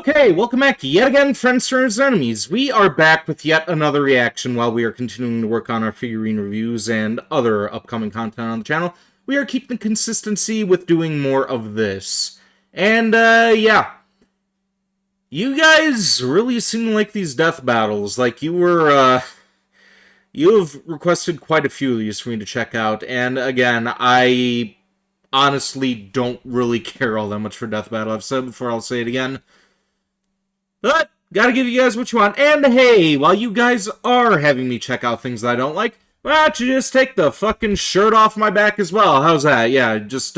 Okay, welcome back yet again, friends, friends, and enemies. We are back with yet another reaction while we are continuing to work on our figurine reviews and other upcoming content on the channel. We are keeping consistency with doing more of this. And, yeah. You guys really seem like these death battles. Like, you have requested quite a few of these for me to check out. And, again, I honestly don't really care all that much for death battle. I've said it before, I'll say it again. But, gotta give you guys what you want. And hey, while you guys are having me check out things that I don't like, why don't you just take the fucking shirt off my back as well? How's that? Yeah, just,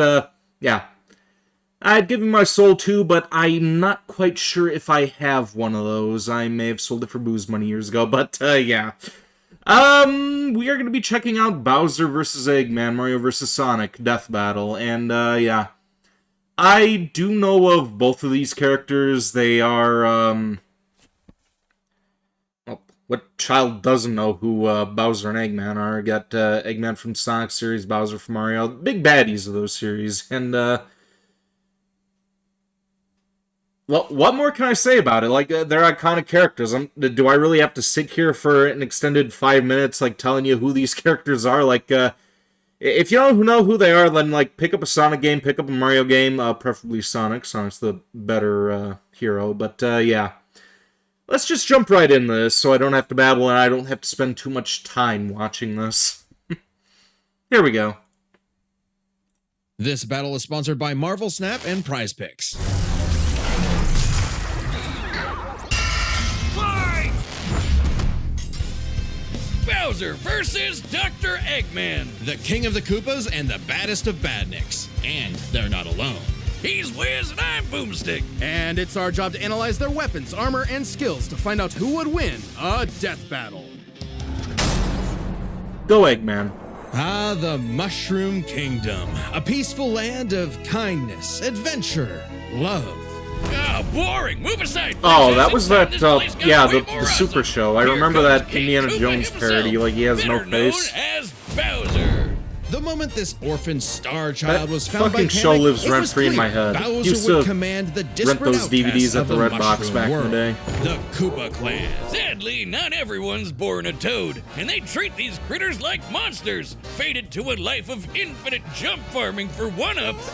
yeah. I'd give you my soul too, but I'm not quite sure if I have one of those. I may have sold it for booze money years ago, but, yeah. We are gonna be checking out Bowser vs. Eggman, Mario vs. Sonic Death Battle, and, yeah. I do know of both of these characters. They are, well, what child doesn't know who Bowser and Eggman are? I got Eggman from Sonic series, Bowser from Mario. Big baddies of those series. And, well, what more can I say about it? Like, they're iconic characters. Do I really have to sit here for an extended 5 minutes, like, telling you who these characters are? Like, if you don't know who they are, then, like, pick up a Sonic game, pick up a Mario game, preferably Sonic. Sonic's the better hero, but, yeah. Let's just jump right into this so I don't have to babble and I don't have to spend too much time watching this. Here we go. This battle is sponsored by Marvel Snap and Prize Picks. Bowser versus Dr. Eggman, The king of the Koopas and the baddest of badniks. And they're not alone. He's Wiz and I'm Boomstick. And it's our job to analyze their weapons, armor, and skills to find out who would win a death battle. Go, Eggman. Ah, the Mushroom Kingdom. A peaceful land of kindness, adventure, love. Ah, boring. Move aside. Oh, that was that, yeah, the Super Show. I remember that Indiana Jones parody, like he has no face. As Bowser. The moment this orphan star child was found fucking by show panic, lives it was rent-free in clear my head. Bowser Used would to command the rent disparate those DVDs outcasts at of the Red Box Mushroom back in the world. day. The Koopa Clan. Sadly, not everyone's born a toad, and they treat these critters like monsters, fated to a life of infinite jump farming for one-ups.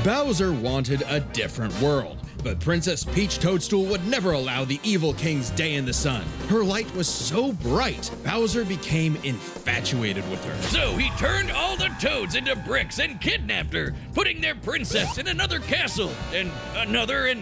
Bowser wanted a different world, but Princess Peach Toadstool would never allow the evil king's day in the sun. Her light was so bright, Bowser became infatuated with her. So he turned all the toads into bricks and kidnapped her, putting their princess in another castle, and another,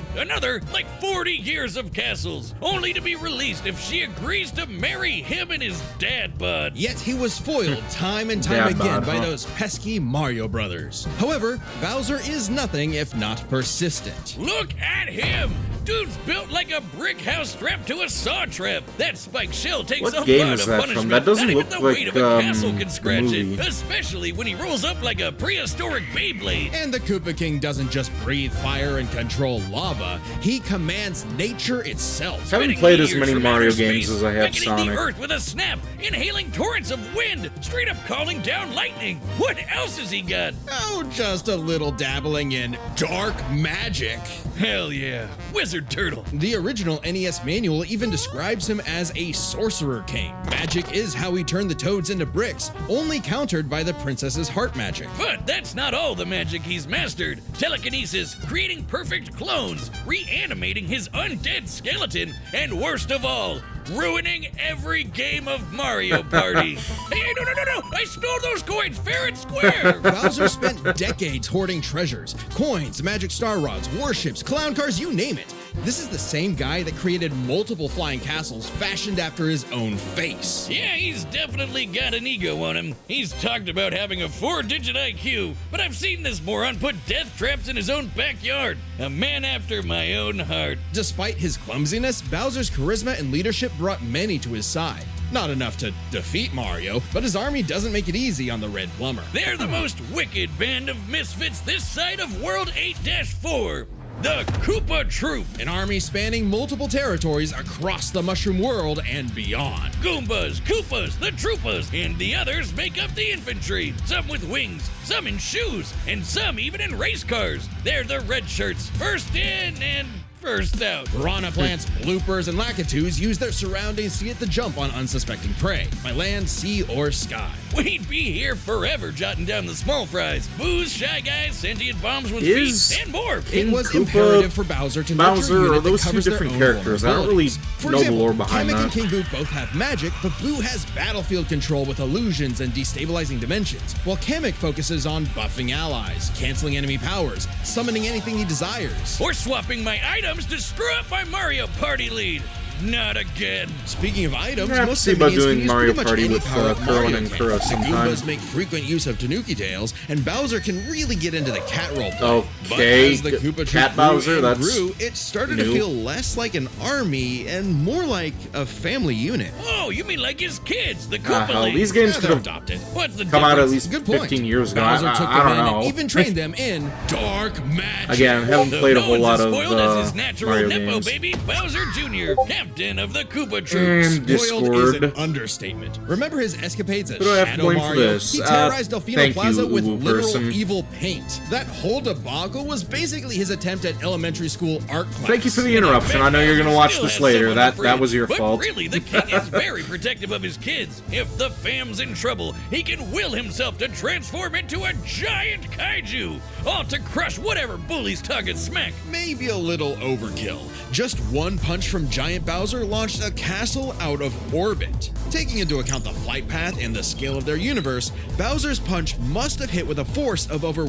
like 40 years of castles, only to be released if she agrees to marry him and his dad bod. Yet he was foiled time and time again by those pesky Mario brothers. However, Bowser is nothing if not persistent. Look at him! Dude's built like a brick house strapped to a saw trap. That spiked shell takes What a game lot is of that punishment. from? That doesn't Not even look the like, weight of a castle can the scratch movie. it, especially when he rolls up like a prehistoric Beyblade. And the Koopa King doesn't just breathe fire and control lava, he commands nature itself. I haven't played as many Mario games as I have beckoning Sonic. the earth with a snap, inhaling torrents of wind, straight up calling down lightning. What else has he got? Oh, just a little dabbling in dark magic. Hell yeah, Wizard Turtle. The original NES manual even describes him as a sorcerer king. Magic is how he turned the toads into bricks, only countered by the princess's heart magic. But that's not all the magic he's mastered. Telekinesis, creating perfect clones, reanimating his undead skeleton, and worst of all, ruining every game of Mario Party. Hey, no, I stole those coins fair and square. Bowser spent decades hoarding treasures, coins, magic star rods, warships, clown cars, you name it. This is the same guy that created multiple flying castles fashioned after his own face. Yeah, he's definitely got an ego on him. He's talked about having a 4-digit IQ, but I've seen this moron put death traps in his own backyard. A man after my own heart. Despite his clumsiness, Bowser's charisma and leadership brought many to his side. Not enough to defeat Mario, but his army doesn't make it easy on the Red Plumber. They're the most wicked band of misfits this side of World 8-4. the Koopa Troop. An army spanning multiple territories across the mushroom world and beyond. Goombas, Koopas, the Troopas, and the others make up the infantry. Some with wings, some in shoes, and some even in race cars. They're the red shirts, first in and first out. Piranha plants, bloopers, and lakitus use their surroundings to get the jump on unsuspecting prey, by land, sea, or sky. We'd be here forever jotting down the small fries, booze, shy guys, sentient bombs with Is feet, and more. King It was Koopa, imperative for Bowser to nurture a Bowser, unit are that those two covers their different own characters? I don't really vulnerabilities. For know the example, lore behind Kamek and that. King Boo both have magic, but Boo has battlefield control with illusions and destabilizing dimensions, while Kamek focuses on buffing allies, canceling enemy powers, summoning anything he desires. Or swapping my items to screw up my Mario Party lead. Not again. Speaking of items, Yeah, most see about enemies can doing use Mario pretty much Party any with, power of Krillin Mario and can. Kuro The sometime. Goombas make frequent use of Tanuki tails, and Bowser can really get into the cat role play. But Okay, as the Koopa Cat Troop Bowser, grew and that's grew, it started to new. feel less like an army and more like a family unit. Oh, you mean like his kids, the Koopa hell, League. these games Yeah, could they're have adopted. What's the come out at difference? least Good point. 15 years ago. Bowser I took don't them in know. and even trained them in dark magic. Again, I haven't Though played a no whole lot one's of as spoiled as his natural Mario Nepo games. baby, Bowser Jr., captain of the Koopa Troop. And Spoiled is an Discord. understatement. Remember his escapades as Who do I have to Shadow blame for Mario? this? He terrorized Delfino thank Plaza you, with Uwu literal person. evil paint. That whole debacle was basically his attempt at elementary school art class. Thank you for the interruption. I know you're gonna watch Still this has later. someone That afraid. was your But fault. really, the king is very protective of his kids. If the fam's in trouble, he can will himself to transform into a giant kaiju, all to crush whatever bullies target smack. Maybe a little overkill. Just one punch from Giant Bowser launched a castle out of orbit. Taking into account the flight path and the scale of their universe, Bowser's punch must have hit with a force of over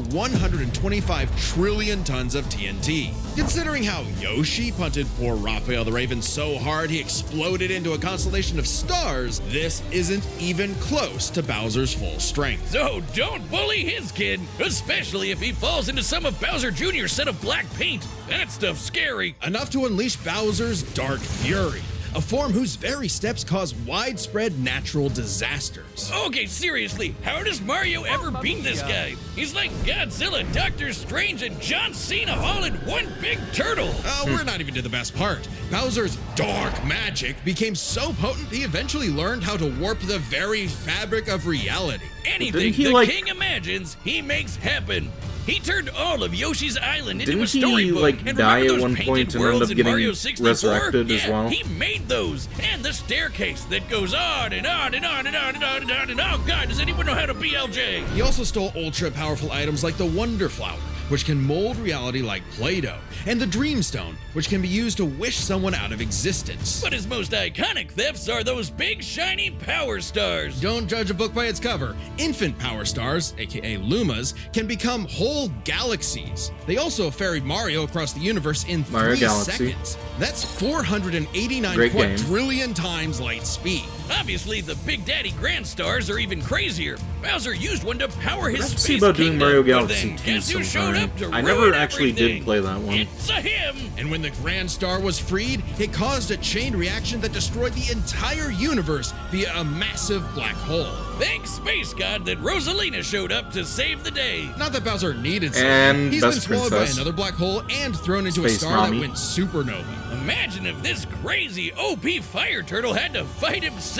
125 trillion tons of TNT. Considering how Yoshi punted poor Raphael the Raven so hard he exploded into a constellation of stars, this isn't even close to Bowser's full strength. So don't bully his kid, especially if he falls into some of Bowser Jr.'s set of black paint. That stuff's scary. Enough to unleash Bowser's Dark Fury, a form whose very steps cause widespread natural disasters. Okay, seriously, how does Mario ever beat this guy? He's like Godzilla, Doctor Strange, and John Cena all in one big turtle. We're not even to the best part. Bowser's dark magic became so potent he eventually learned how to warp the very fabric of reality. Anything Didn't he, the like- king imagines, he makes happen. He turned all of Yoshi's Island into Didn't a storybook. he, like, and die remember at those one painted point and worlds end up in getting Mario 64? resurrected as Yeah, well? he made those. And the staircase that goes on and on and on and on and on and on and on. Oh God, does anyone know how to BLJ? He also stole ultra-powerful items like the Wonder Flower, which can mold reality like Play-Doh, and the Dream Stone, which can be used to wish someone out of existence. But his most iconic thefts are those big shiny power stars. Don't judge a book by its cover. Infant power stars, aka Lumas, can become whole galaxies. They also ferried Mario across the universe in Mario 3 Galaxy. seconds. That's 489 Great game. quadrillion times light speed. Obviously, the Big Daddy Grand Stars are even crazier. Bowser used one to power his Let's space see about doing kingdom, Mario but Galaxy then 2 guess who showed sometime. up to I never ruin actually did everything? play that one. It's a him. And when the Grand Star was freed, it caused a chain reaction that destroyed the entire universe via a massive black hole. Thanks, Space God, that Rosalina showed up to save the day. Not that Bowser needed saving. And He's been Best swallowed Princess. by another black hole and thrown into Space a star Mommy. that went supernova. Imagine if this crazy OP fire turtle had to fight himself.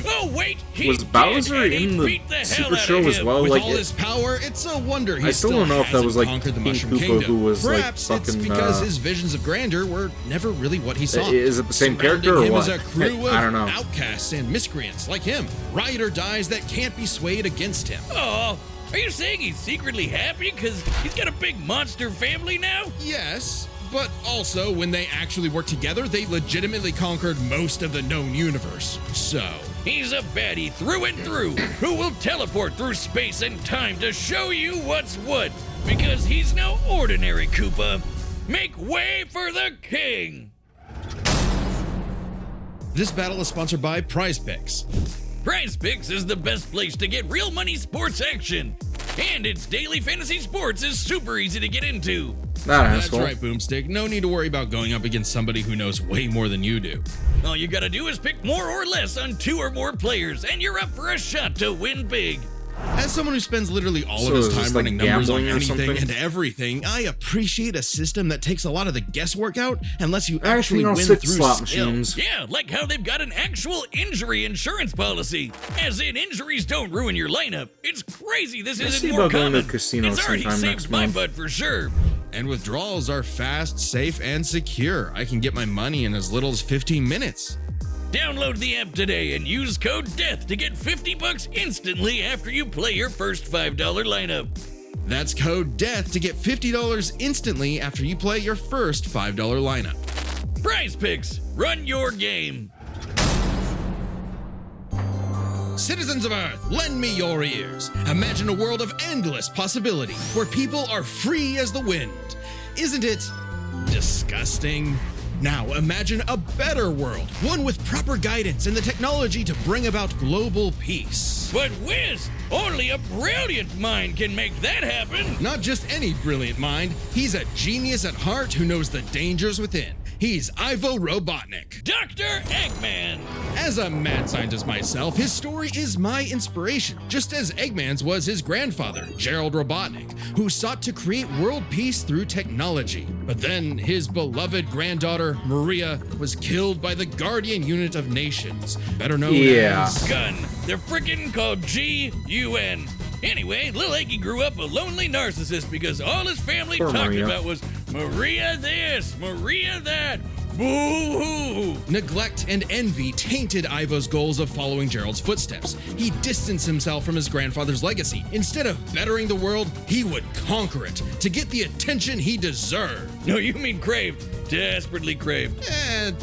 Oh wait, he Was did, Bowser and he in the beat the hell Super out Show of as him. well? With Like, all his power, it's a wonder he I still don't know if that was, like, conquered the King Mushroom Koopa Kingdom. who was, like, Perhaps it's fucking, because his visions of grandeur were never really what he saw. Is it the same Surrounding character or him what? is a crew of I don't know. outcasts and miscreants like him, ride or dies that can't be swayed against him. Oh, are you saying he's secretly happy because he's got a big monster family now? Yes, but also when they actually worked together, they legitimately conquered most of the known universe. So, He's a baddie through and through who will teleport through space and time to show you what's what. Because he's no ordinary Koopa. Make way for the king! this battle is sponsored by Prize Picks. Prize Picks is the best place to get real money sports action. And its daily fantasy sports is super easy to get into. That That's asshole. right, Boomstick. No need to worry about going up against somebody who knows way more than you do. All you gotta do is pick more or less on 2 or more players, and you're up for a shot to win big. As someone who spends literally all So of his is this time like running numbers on gambling or anything something? and everything, I appreciate a system that takes a lot of the guesswork out and lets you actually Actually, no, win 6 through slot skill. machines. Yeah, like how they've got an actual injury insurance policy. As in, injuries don't ruin your lineup. It's crazy this Let's see isn't more about going to common. the casino It's already sometime saved next my month. butt for sure. And withdrawals are fast, safe, and secure. I can get my money in as little as 15 minutes. Download the app today and use code DEATH to get $50 instantly after you play your first $5 lineup. That's code DEATH to get $50 instantly after you play your first $5 lineup. Prize Picks, run your game. Citizens of Earth, lend me your ears. Imagine a world of endless possibility where people are free as the wind. Isn't it disgusting? Now imagine a better world, one with proper guidance and the technology to bring about global peace. But whiz, only a brilliant mind can make that happen. Not just any brilliant mind, he's a genius at heart who knows the dangers within. He's Ivo Robotnik. Dr. Eggman. As a mad scientist myself, his story is my inspiration, just as Eggman's was his grandfather, Gerald Robotnik, who sought to create world peace through technology. But then his beloved granddaughter, Maria, was killed by the Guardian Unit of Nations, better known as... Gun. They're frickin' called G-U-N. Anyway, Lil Eggy grew up a lonely narcissist because all his family Poor talked Maria. about was Maria this, Maria that. Boo-hoo. Neglect and envy tainted Ivo's goals of following Gerald's footsteps. He distanced himself from his grandfather's legacy. Instead of bettering the world, he would conquer it to get the attention he deserved. No, you mean craved. Desperately craved.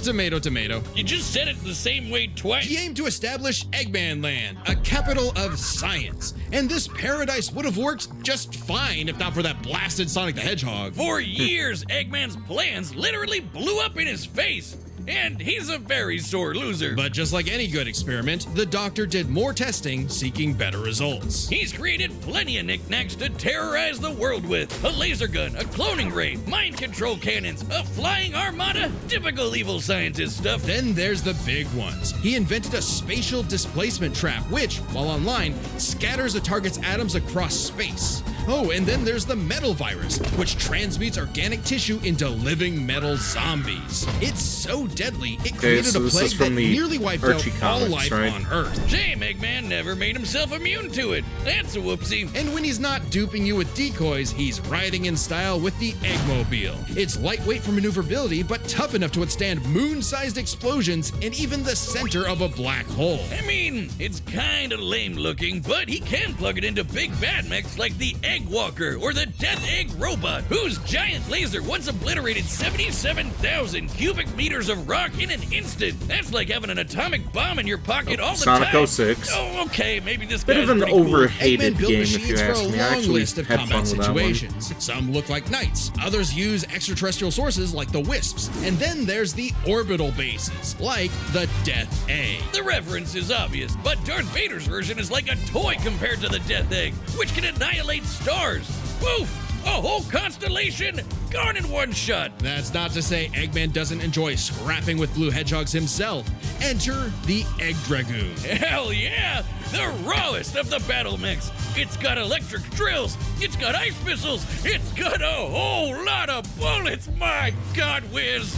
Tomato, tomato. You just said it the same way twice. He aimed to establish Eggman Land, a capital of science. And this paradise would have worked just fine if not for that blasted Sonic the Hedgehog. For years, Eggman's plans literally blew up in his face. And he's a very sore loser. But just like any good experiment, the doctor did more testing, seeking better results. He's created plenty of knickknacks to terrorize the world with. A laser gun, a cloning ray, mind control cannons, a flying armada, typical evil scientist stuff. Then there's the big ones. He invented a spatial displacement trap, which, while online, scatters a target's atoms across space. Oh, and then there's the metal virus, which transmutes organic tissue into living metal zombies. It's so deadly, it created so a this plague is from that the nearly wiped Archie out all comics, life right? on Earth. Shame Eggman never made himself immune to it. That's a whoopsie. And when he's not duping you with decoys, he's riding in style with the Eggmobile. It's lightweight for maneuverability, but tough enough to withstand moon-sized explosions and even the center of a black hole. I mean, it's kinda lame looking, but he can plug it into big bad mechs like the Egg Walker or the Death Egg Robot, whose giant laser once obliterated 77,000 cubic meters of rock in an instant. That's like having an atomic bomb in your pocket all the Sonic time. 06. Oh, okay, maybe this Bit guy's of an pretty cool. overhated Eggman built game, if you machines for ask a me. I long actually list of had fun combat with that one. situations. Some look like knights, others use extraterrestrial sources like the Wisps, and then there's the orbital bases, like the Death Egg. The reference is obvious, but Darth Vader's version is like a toy compared to the Death Egg, which can annihilate stars. Woof! A whole constellation gone in one shot. That's not to say Eggman doesn't enjoy scrapping with blue hedgehogs himself. Enter the Egg Dragoon. Hell yeah! The rawest of the battle mechs. It's got electric drills. It's got ice missiles. It's got a whole lot of bullets. My God, Wiz.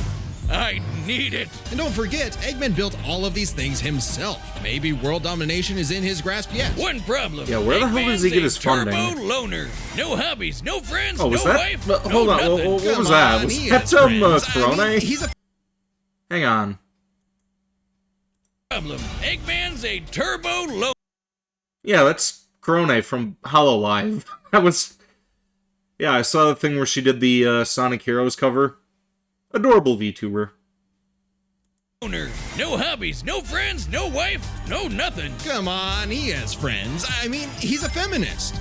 I need it. And don't forget, Eggman built all of these things himself. Maybe world domination is in his grasp yet. One problem. Yeah, where the hell does he get his Eggman's a funding? Turbo loner. No hobbies, no friends, Oh, was no that? wife, But no hold on, nothing. what Come was that? on, Was he that has some friends. Corona? He's a Hang on. Problem. Eggman's a turbo loner. Yeah, that's Corona from Hollow Live. That was... Yeah, I saw the thing where she did the Sonic Heroes cover. Adorable VTuber. No hobbies, no friends, no wife, no nothing. Come on, he has friends. I mean, he's a feminist.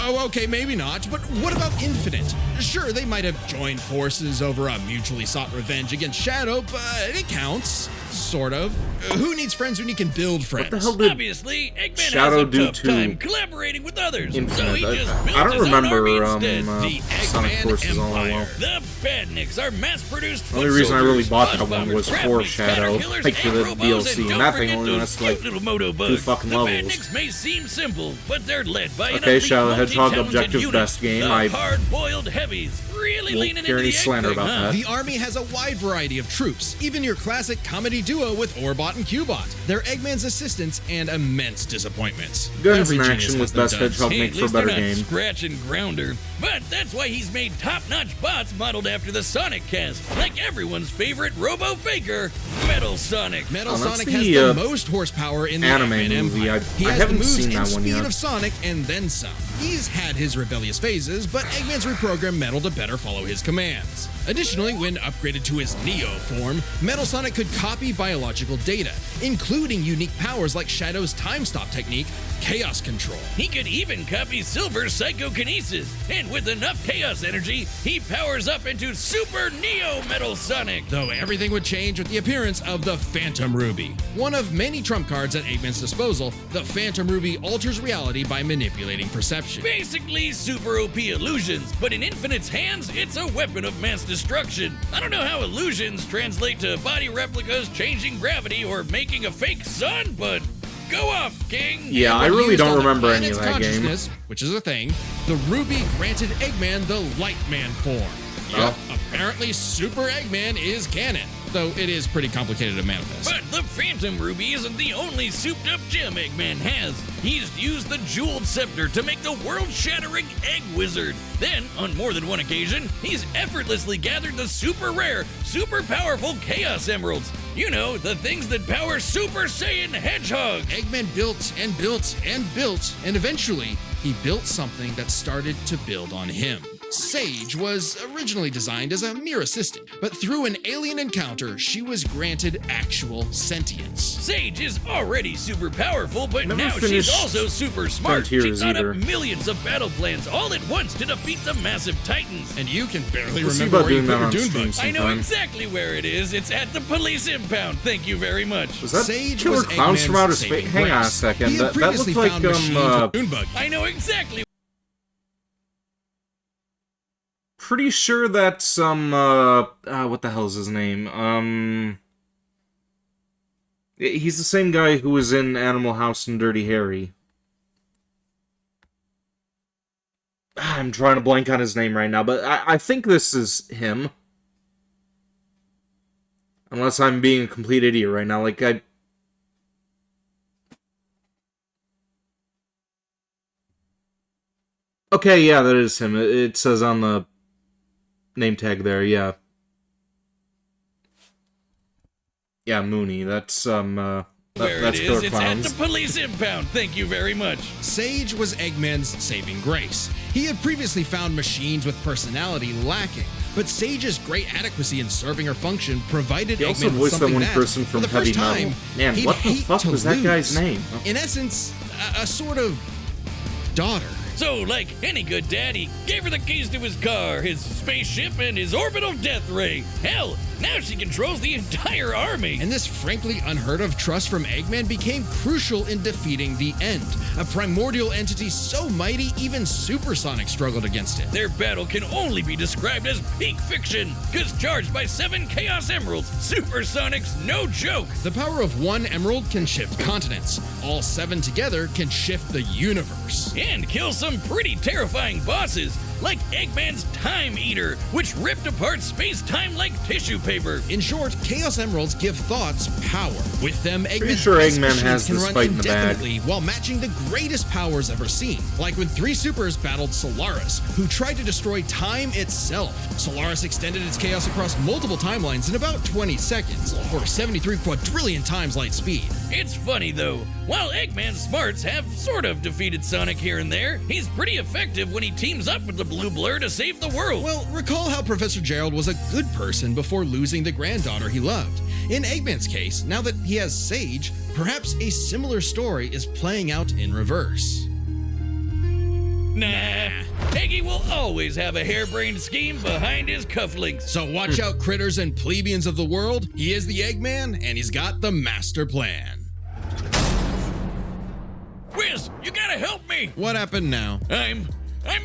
Oh, okay, maybe not, but what about Infinite? Sure, they might have joined forces over a mutually sought revenge against Shadow, but it counts. Sort of. Who needs friends when you can build friends? What the hell did Obviously, Eggman Shadow has a do tough to time collaborating with others, so Infinite? he just built I don't his own army remember instead. The Sonic Eggman Forces all that well. Empire. The Badniks are mass-produced. The only reason I really bought that bombers, one was crab for meats, Shadow, caterpillars, like for the and robos, DLC, and and that don't thing forget only those lasted cute like little moto 2 bugs. fucking The levels. Badniks may seem simple, but they're led by an Okay, elite, Shadow the Hedgehog, multi-talented objective unit. best game. The I hard-boiled heavies really won't leaning hear into any the slander egg thing, about huh? that. The army has a wide variety of troops, even your classic comedy duo with Orbot and Cubot. They're Eggman's assistants and immense disappointments. Guns Every in genius action has with their Best duds. Hedgehog Hey, make at for a least they're better not game. Scratch and Grounder. But that's why he's made top-notch bots modeled after the Sonic cast, like everyone's favorite robo-faker, Metal Sonic. Metal Oh, that's Sonic the, has the most horsepower in the anime Eggman movie. Empire. He I has haven't the moves seen and that one speed yet. of Sonic and then some. He's had his rebellious phases, but Eggman's reprogrammed Metal to better follow his commands. Additionally, when upgraded to his Neo form, Metal Sonic could copy biological data, including unique powers like Shadow's time stop technique, Chaos Control. He could even copy Silver's psychokinesis, and with enough chaos energy, he powers up into Super Neo Metal Sonic. Though everything would change with the appearance of the Phantom Ruby. One of many trump cards at Eggman's disposal, the Phantom Ruby alters reality by manipulating perception. Basically super OP illusions, but in Infinite's hands, it's a weapon of mass destruction. I don't know how illusions translate to body replicas, changing gravity, or making a fake sun, but go off, King! Yeah, I When really used don't on the remember any of planet's that game. consciousness, which is a thing, the Ruby granted Eggman the Lightman form. Oh. Apparently Super Eggman is canon, though it is pretty complicated to manifest. But the Phantom Ruby isn't the only souped-up gem Eggman has. He's used the Jeweled Scepter to make the world-shattering Egg Wizard. Then, on more than one occasion, he's effortlessly gathered the super rare, super powerful Chaos Emeralds. You know, the things that power Super Saiyan Hedgehog. Eggman built and built and built, and eventually, he built something that started to build on him. Sage was originally designed as a mere assistant, but through an alien encounter, she was granted actual sentience. Sage is already super powerful, but Never now she's finished also super smart. She Frontiers thought either. up millions of battle plans all at once to defeat the massive titans. And you can barely We'll see remember about where you doing put that your on Dune stream bugs. I know sometime. exactly where it is. It's at the police impound. Thank you very much. Was that Sage Killer was Clowns from Eggman's Outer saving Space? Hang on a grace. second. He had That previously looked like found machines with Dune bugs. I know exactly. pretty sure that's what the hell is his name? He's the same guy who was in Animal House and Dirty Harry. I'm trying to blank on his name right now, but I think this is him. Unless I'm being a complete idiot right now, like Okay, yeah, that is him. It says on the name tag there, yeah. Yeah, Mooney. That's Where that's it Killer is, it's at Clowns. the police impound. Thank you very much. Sage was Eggman's saving grace. He had previously found machines with personality lacking, but Sage's great adequacy in serving her function provided He Eggman also with voiced that something one that, person for from the Heavy first Metal. time, Man, he'd what the hate fuck to was that guy's lose. name? In essence, a sort of daughter. So, like any good dad, he gave her the keys to his car, his spaceship, and his orbital death ray. Hell, now she controls the entire army. And this frankly unheard of trust from Eggman became crucial in defeating the End, a primordial entity so mighty even Supersonic struggled against it. Their battle can only be described as peak fiction, because charged by 7 Chaos Emeralds, Supersonic's no joke. The power of one emerald can shift continents. All 7 together can shift the universe. And kill some pretty terrifying bosses, like Eggman's Time Eater, which ripped apart space-time like tissue paper. In short, Chaos Emeralds give thoughts power. With them, Pretty Eggman's sure ice Eggman machines has can this run fight in the bag. indefinitely while matching the greatest powers ever seen. Like when 3 supers battled Solaris, who tried to destroy time itself. Solaris extended its chaos across multiple timelines in about 20 seconds, or 73 quadrillion times light speed. It's funny though, while Eggman's smarts have sort of defeated Sonic here and there, he's pretty effective when he teams up with the Blue Blur to save the world. Well, recall how Professor Gerald was a good person before losing the granddaughter he loved. In Eggman's case, now that he has Sage, perhaps a similar story is playing out in reverse. Nah, Eggy Luigi will always have a harebrained scheme behind his cufflinks. So watch out, critters and plebeians of the world. He is the Eggman, and he's got the master plan. Whiz, you gotta help me! What happened now? I'm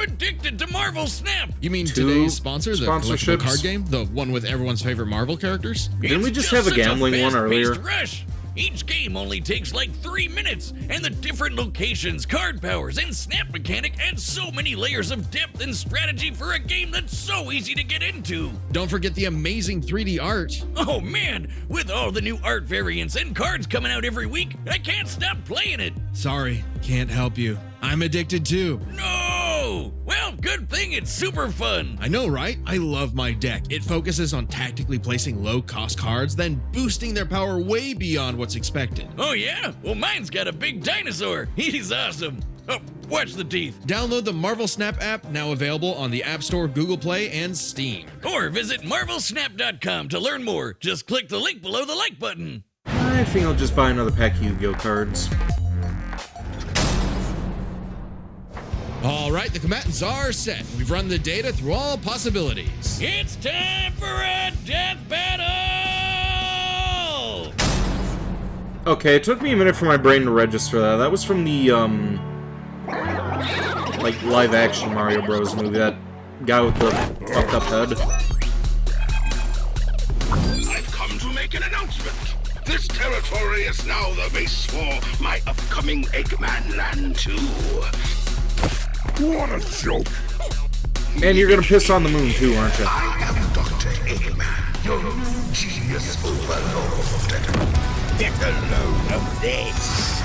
addicted to Marvel Snap! You mean Two today's sponsor, the collectible sponsorships? card game? The one with everyone's favorite Marvel characters? Didn't we It's just have a such gambling one fast-paced earlier? Rush. Each game only takes like 3 minutes, and the different locations, card powers, and snap mechanic add so many layers of depth and strategy for a game that's so easy to get into. Don't forget the amazing 3D art. Oh man, with all the new art variants and cards coming out every week, I can't stop playing it. Sorry, can't help you. I'm addicted too. No! Well, good thing it's super fun. I know, right? I love my deck. It focuses on tactically placing low-cost cards, then boosting their power way beyond what's expected. Oh yeah? Well, mine's got a big dinosaur. He's awesome. Oh, watch the teeth. Download the Marvel Snap app, now available on the App Store, Google Play, and Steam. Or visit marvelsnap.com to learn more. Just click the link below the like button. I think I'll just buy another pack of Yu-Gi-Oh cards. All right, the combatants are set. We've run the data through all possibilities. It's time for a death battle! Okay, it took me a minute for my brain to register that. That was from the, like, live-action Mario Bros. Movie, that guy with the fucked-up head. I've come to make an announcement. This territory is now the base for my upcoming Eggman Land 2. What a joke! And you're gonna piss on the moon, too, aren't you? I am Dr. Eggman, your new genius overlord. Get a load of this!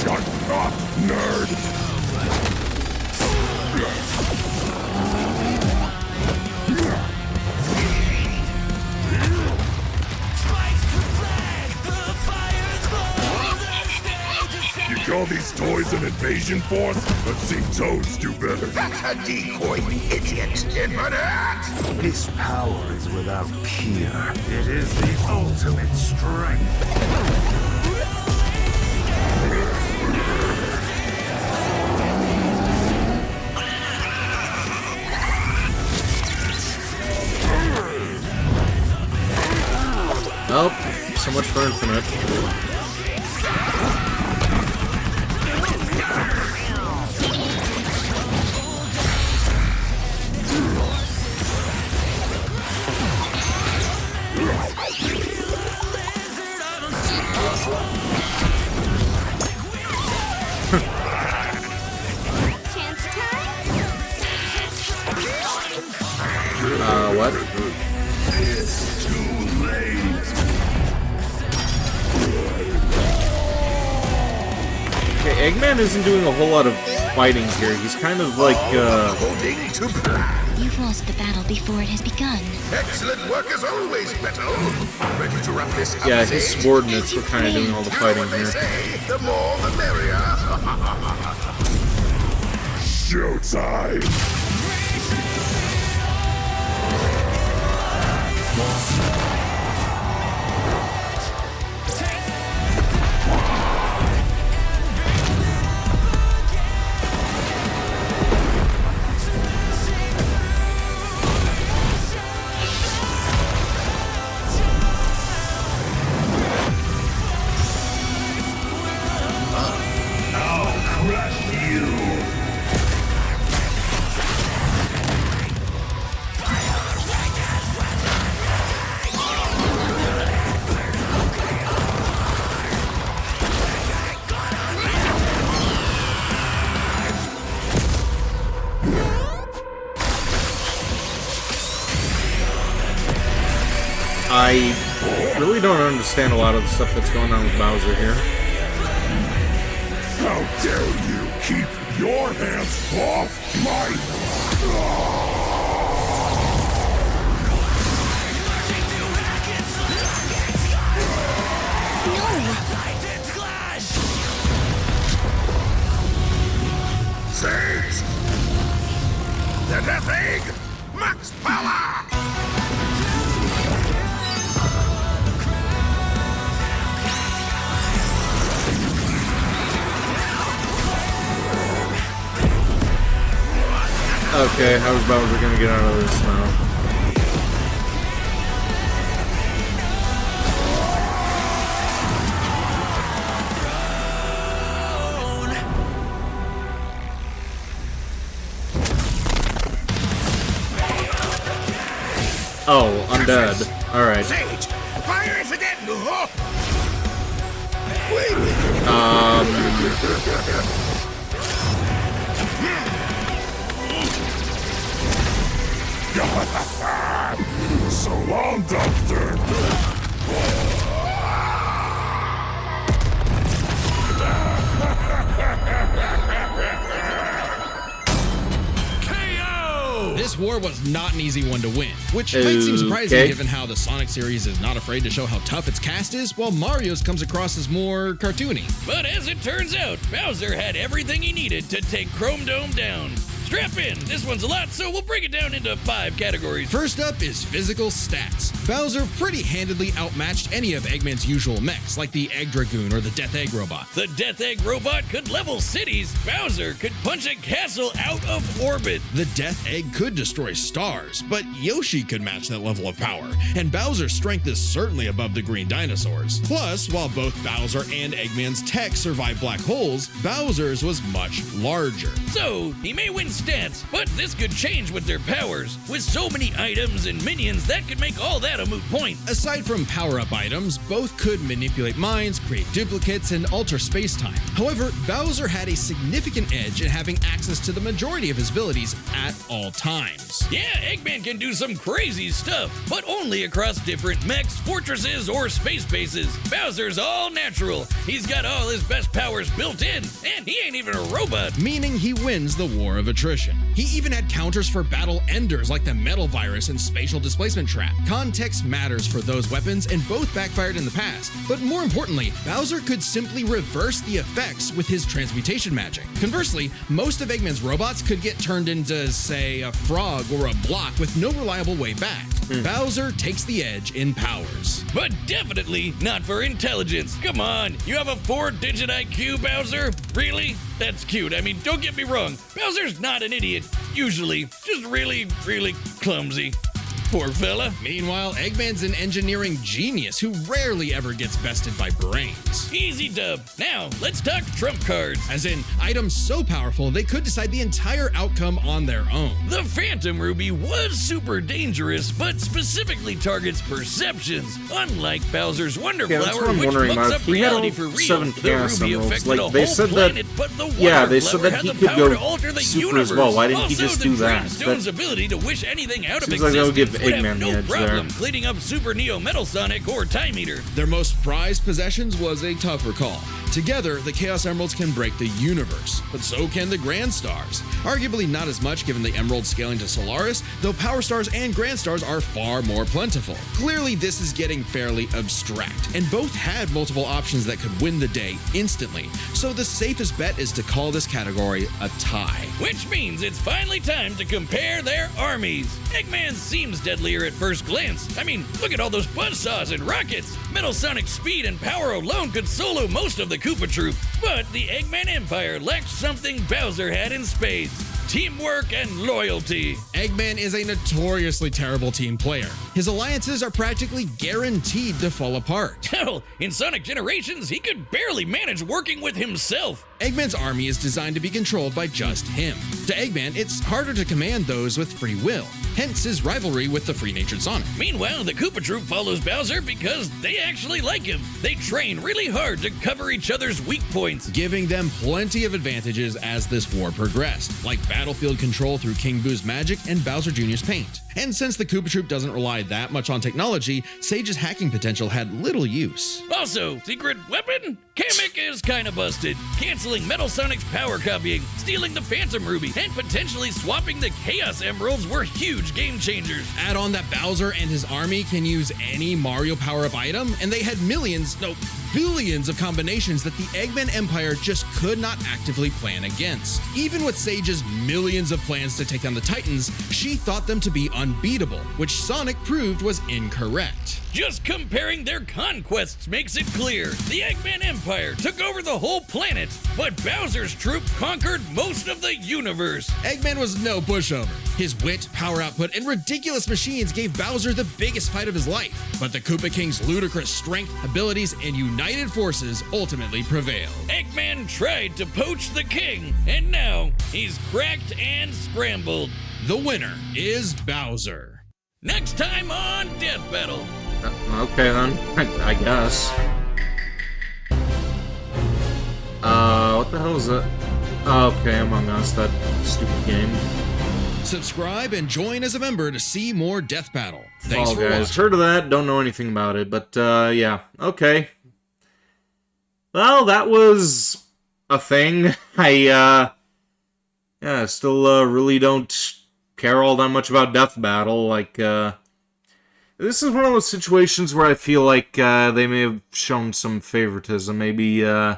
Shut up, nerd! You call these toys an invasion force? Let's see Toads do better. That's a decoy, idiot! Infinite! This power is without peer. It is the ultimate strength. Oh, so much for Infinite. What? It's too late. Okay, Eggman isn't doing a whole lot of fighting here. He's kind of like, According to plan. You've lost the battle before it has begun. Excellent work as always, Beto. Ready to wrap this up? yeah, his Sid? subordinates were kind of doing all the Do fighting what they here. say. The more, the merrier. Showtime. I'll crush you. I really don't understand a lot of the stuff that's going on with Bowser here. How dare you keep your hands off my... Sage! The Death Egg! Max power! Okay, how's Bowser gonna get out of this now? Oh, undead. Alright. Sage! Fire it again! So long, Doctor! This war was not an easy one to win, which might seem surprising Okay. given how the Sonic series is not afraid to show how tough its cast is, while Mario's comes across as more cartoony. But as it turns out, Bowser had everything he needed to take Chrome Dome down. Strap in, this one's a lot, so we'll break it down into 5 categories. First up is physical stats. Bowser pretty handedly outmatched any of Eggman's usual mechs, like the Egg Dragoon or the Death Egg Robot. The Death Egg robot could level cities. Bowser could punch a castle out of orbit. The Death Egg could destroy stars, but Yoshi could match that level of power, and Bowser's strength is certainly above the green dinosaurs. Plus, while both Bowser and Eggman's tech survived black holes, Bowser's was much larger. So, he may win stats, but this could change with their powers. With so many items and minions, that could make all that a moot point. Aside from power-up items, both could manipulate minds, create duplicates, and alter space-time. However, Bowser had a significant edge in having access to the majority of his abilities at all times. Yeah, Eggman can do some crazy stuff, but only across different mechs, fortresses, or space bases. Bowser's all natural. He's got all his best powers built in, and he ain't even a robot. Meaning he wins the war of attrition. He even had counters for battle enders like the Metal Virus and Spatial Displacement Trap. Context matters for those weapons, and both backfired in the past. But more importantly, Bowser could simply reverse the effects with his transmutation magic. Conversely, most of Eggman's robots could get turned into, say, a frog or a block with no reliable way back. Bowser takes the edge in powers. But definitely not for intelligence. Come on, you have a 4-digit IQ, Bowser? Really? That's cute. I mean, don't get me wrong. Bowser's not an idiot, usually. Just really, really clumsy. Poor fella. Meanwhile, Eggman's an engineering genius who rarely ever gets bested by brains. Easy dub. Now, let's talk trump cards. As in, items so powerful they could decide the entire outcome on their own. The Phantom Ruby was super dangerous, but specifically targets perceptions. Unlike Bowser's Wonder Yeah, that's what Flower, I'm which wondering mucks about. up He had reality all for real. 7 The Chaos Ruby Emeralds. affected Like, a they whole said that- planet, but the Water Yeah, they said Flower that had he the could power go to alter the super universe. as well. Why didn't he Also, just the do that? Dreamstone's That ability to wish anything out of seems like that would existence give would have Eggman the no edge problem there. cleaning up Super Neo Metal Sonic or Time Eater. Their most prized possessions was a tougher call. Together, the Chaos Emeralds can break the universe, but so can the Grand Stars. Arguably not as much given the Emeralds scaling to Solaris, though Power Stars and Grand Stars are far more plentiful. Clearly, this is getting fairly abstract, and both had multiple options that could win the day instantly, so the safest bet is to call this category a tie. Which means it's finally time to compare their armies. Eggman seems deadlier at first glance. I mean, look at all those buzzsaws and rockets. Metal Sonic's speed and power alone could solo most of the Koopa Troop. But the Eggman Empire lacked something Bowser had in spades: teamwork and loyalty. Eggman is a notoriously terrible team player. His alliances are practically guaranteed to fall apart. Hell, in Sonic Generations, he could barely manage working with himself. Eggman's army is designed to be controlled by just him. To Eggman, it's harder to command those with free will, hence his rivalry with the free-natured Sonic. Meanwhile, the Koopa Troop follows Bowser because they actually like him. They train really hard to cover each other's weak points. Giving them plenty of advantages as this war progressed, like battlefield control through King Boo's magic and Bowser Jr.'s paint. And since the Koopa Troop doesn't rely that much on technology, Sage's hacking potential had little use. Also, secret weapon? Kamek is kinda busted, canceling Metal Sonic's power copying, stealing the Phantom Ruby, and potentially swapping the Chaos Emeralds were huge game changers. Add on that Bowser and his army can use any Mario power-up item, and they had millions, no, billions of combinations that the Eggman Empire just could not actively plan against. Even with Sage's millions of plans to take down the Titans, she thought them to be unbeatable, which Sonic proved was incorrect. Just comparing their conquests makes it clear. The Eggman Empire took over the whole planet, but Bowser's troop conquered most of the universe. Eggman was no pushover. His wit, power output, and ridiculous machines gave Bowser the biggest fight of his life. But the Koopa King's ludicrous strength, abilities, and united forces ultimately prevailed. Eggman tried to poach the king, and now he's cracked and scrambled. The winner is Bowser. Next time on Death Battle. Okay then, I guess. What the hell is it? Okay, Among Us, that stupid game. Subscribe and join as a member to see more Death Battle. Thanks Fall for Guys. watching. Heard of that, don't know anything about it, but yeah, okay. Well, that was a thing. I still really don't care all that much about Death Battle. Like, this is one of those situations where I feel like they may have shown some favoritism. Maybe, yeah,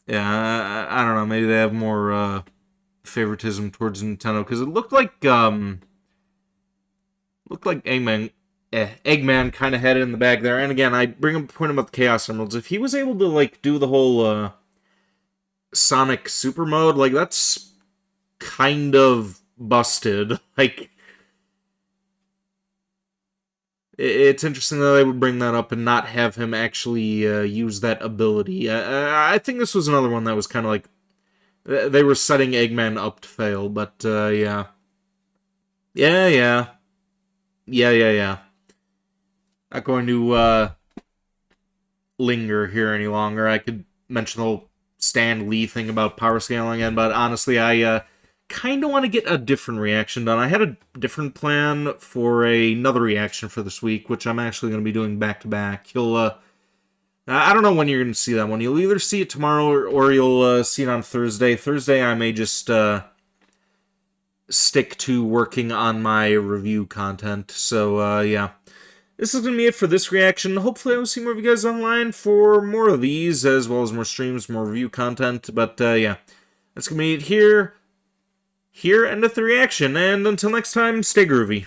I don't know. Maybe they have more favoritism towards Nintendo, because it looked like Eggman kind of had it in the bag there. And again, I bring up a point about the Chaos Emeralds. If he was able to like do the whole Sonic Super mode, like that's kind of busted. Like, it's interesting that they would bring that up and not have him actually use that ability. I think this was another one that was kind of like they were setting Eggman up to fail, but yeah. Yeah. Not going to linger here any longer. I could mention the whole Stan Lee thing about power scaling again, but honestly, I kind of want to get a different reaction done. I had a different plan for another reaction for this week, which I'm actually going to be doing back-to-back. You'll, I don't know when you're going to see that one. You'll either see it tomorrow or you'll see it on Thursday. Thursday, I may just stick to working on my review content. So, yeah. This is going to be it for this reaction. Hopefully I will see more of you guys online for more of these, as well as more streams, more review content. But, yeah. That's going to be it here. End of the reaction, and until next time, stay groovy.